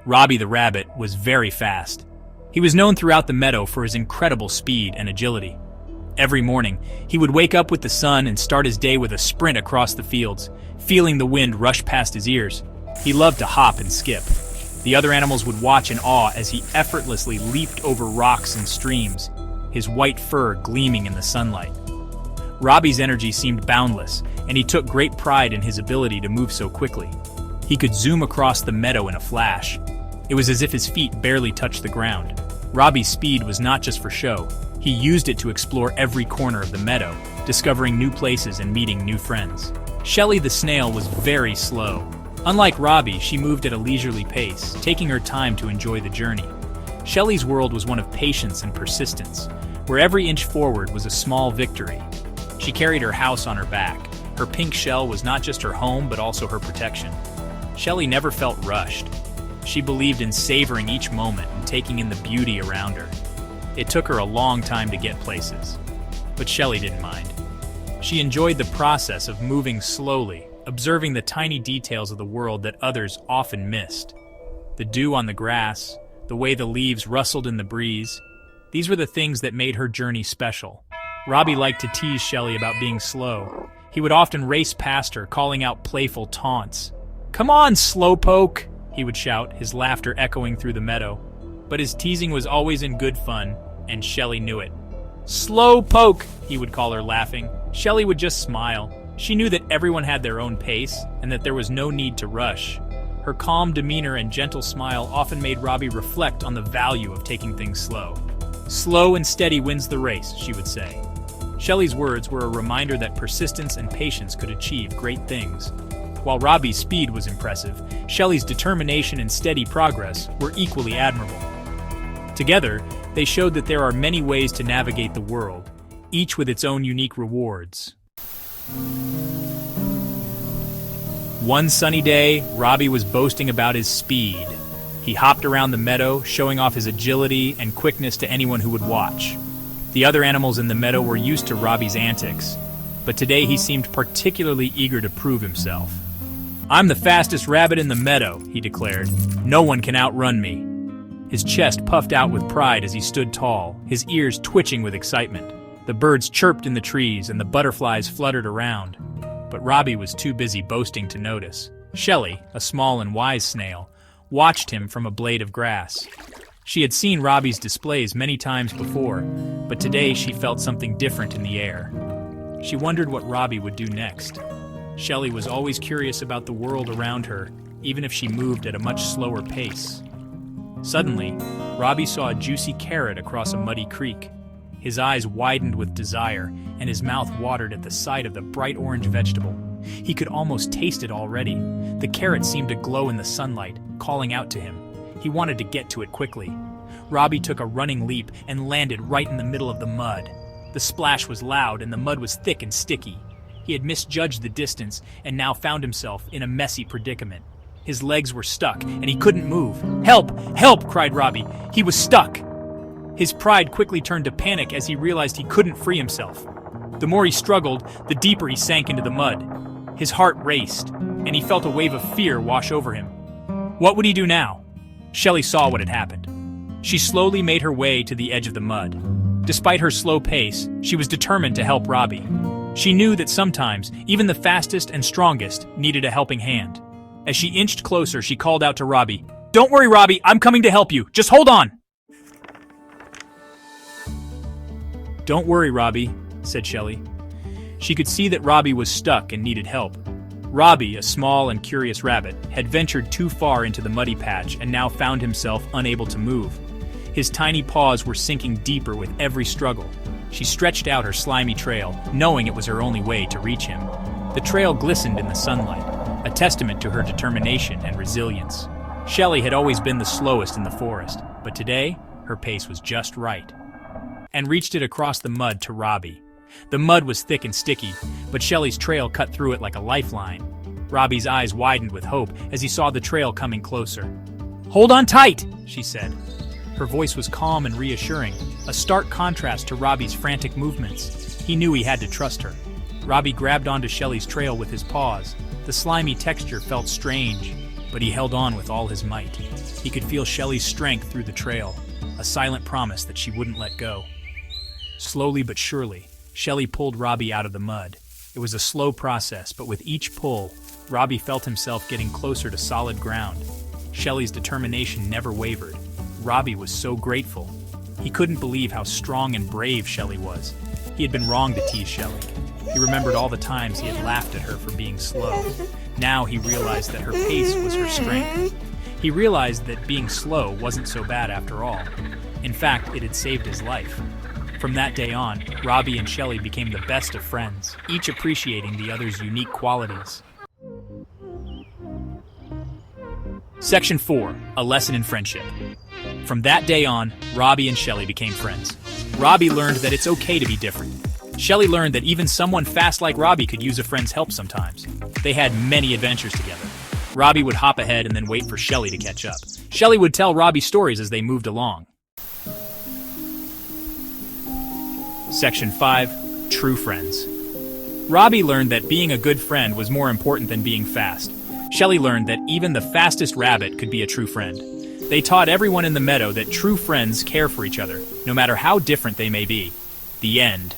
Robbie the rabbit was very fast. He was known throughout the meadow for his incredible speed and agility. Every morning, he would wake up with the sun and start his day with a sprint across the fields, feeling the wind rush past his ears. He loved to hop and skip. The other animals would watch in awe as he effortlessly leaped over rocks and streams, his white fur gleaming in the sunlight. Robbie's energy seemed boundless, and he took great pride in his ability to move so quickly. He could zoom across the meadow in a flash. It was as if his feet barely touched the ground. Robbie's speed was not just for show. He used it to explore every corner of the meadow, discovering new places and meeting new friends. Shelly the snail was very slow. Unlike Robbie, she moved at a leisurely pace, taking her time to enjoy the journey. Shelly's world was one of patience and persistence, where every inch forward was a small victory. She carried her house on her back. Her pink shell was not just her home, but also her protection. Shelly never felt rushed. She believed in savoring each moment and taking in the beauty around her. It took her a long time to get places, but Shelly didn't mind. She enjoyed the process of moving slowly, observing the tiny details of the world that others often missed. The dew on the grass, the way the leaves rustled in the breeze, these were the things that made her journey special. Robbie liked to tease Shelly about being slow. He would often race past her, calling out playful taunts. "Come on, slowpoke!" he would shout, his laughter echoing through the meadow. But his teasing was always in good fun, and Shelly knew it. "Slowpoke!" he would call her, laughing. Shelly would just smile. She knew that everyone had their own pace, and that there was no need to rush. Her calm demeanor and gentle smile often made Robbie reflect on the value of taking things slow. "Slow and steady wins the race," she would say. Shelly's words were a reminder that persistence and patience could achieve great things. While Robbie's speed was impressive, Shelly's determination and steady progress were equally admirable. Together, they showed that there are many ways to navigate the world, each with its own unique rewards. One sunny day, Robbie was boasting about his speed. He hopped around the meadow, showing off his agility and quickness to anyone who would watch. The other animals in the meadow were used to Robbie's antics, but today he seemed particularly eager to prove himself. "I'm the fastest rabbit in the meadow," he declared. "No one can outrun me." His chest puffed out with pride as he stood tall, his ears twitching with excitement. The birds chirped in the trees and the butterflies fluttered around. But Robbie was too busy boasting to notice. Shelly, a small and wise snail, watched him from a blade of grass. She had seen Robbie's displays many times before, but today she felt something different in the air. She wondered what Robbie would do next. Shelly was always curious about the world around her, even if she moved at a much slower pace. Suddenly, Robbie saw a juicy carrot across a muddy creek. His eyes widened with desire, and his mouth watered at the sight of the bright orange vegetable. He could almost taste it already. The carrot seemed to glow in the sunlight, calling out to him. He wanted to get to it quickly. Robbie took a running leap and landed right in the middle of the mud. The splash was loud and the mud was thick and sticky. He had misjudged the distance and now found himself in a messy predicament. His legs were stuck and he couldn't move. "Help! Help!" cried Robbie. He was stuck. His pride quickly turned to panic as he realized he couldn't free himself. The more he struggled, the deeper he sank into the mud. His heart raced, and he felt a wave of fear wash over him. What would he do now? Shelly saw what had happened. She slowly made her way to the edge of the mud. Despite her slow pace, she was determined to help Robbie. She knew that sometimes, even the fastest and strongest needed a helping hand. As she inched closer, she called out to Robbie, "Don't worry, Robbie, I'm coming to help you. Just hold on." "Don't worry, Robbie," said Shelly. She could see that Robbie was stuck and needed help. Robbie, a small and curious rabbit, had ventured too far into the muddy patch and now found himself unable to move. His tiny paws were sinking deeper with every struggle. She stretched out her slimy trail, knowing it was her only way to reach him. The trail glistened in the sunlight, a testament to her determination and resilience. Shelly had always been the slowest in the forest, but today, her pace was just right. And reached it across the mud to Robbie. The mud was thick and sticky, but Shelly's trail cut through it like a lifeline. Robbie's eyes widened with hope as he saw the trail coming closer. "Hold on tight," she said. Her voice was calm and reassuring, a stark contrast to Robbie's frantic movements. He knew he had to trust her. Robbie grabbed onto Shelly's trail with his paws. The slimy texture felt strange, but he held on with all his might. He could feel Shelley's strength through the trail, a silent promise that she wouldn't let go. Slowly but surely, Shelley pulled Robbie out of the mud. It was a slow process, but with each pull, Robbie felt himself getting closer to solid ground. Shelley's determination never wavered. Robbie was so grateful. He couldn't believe how strong and brave Shelley was. He had been wrong to tease Shelley. He remembered all the times he had laughed at her for being slow. Now he realized that her pace was her strength. He realized that being slow wasn't so bad after all. In fact, it had saved his life. From that day on, Robbie and Shelley became the best of friends, each appreciating the other's unique qualities. Section 4. A lesson in friendship. From that day on, Robbie and Shelley became friends. Robbie learned that it's okay to be different. Shelley learned that even someone fast like Robbie could use a friend's help sometimes. They had many adventures together. Robbie would hop ahead and then wait for Shelley to catch up. Shelley would tell Robbie stories as they moved along. Section 5. True friends. Robbie learned that being a good friend was more important than being fast. Shelley learned that even the fastest rabbit could be a true friend. They taught everyone in the meadow that true friends care for each other, no matter how different they may be. The end.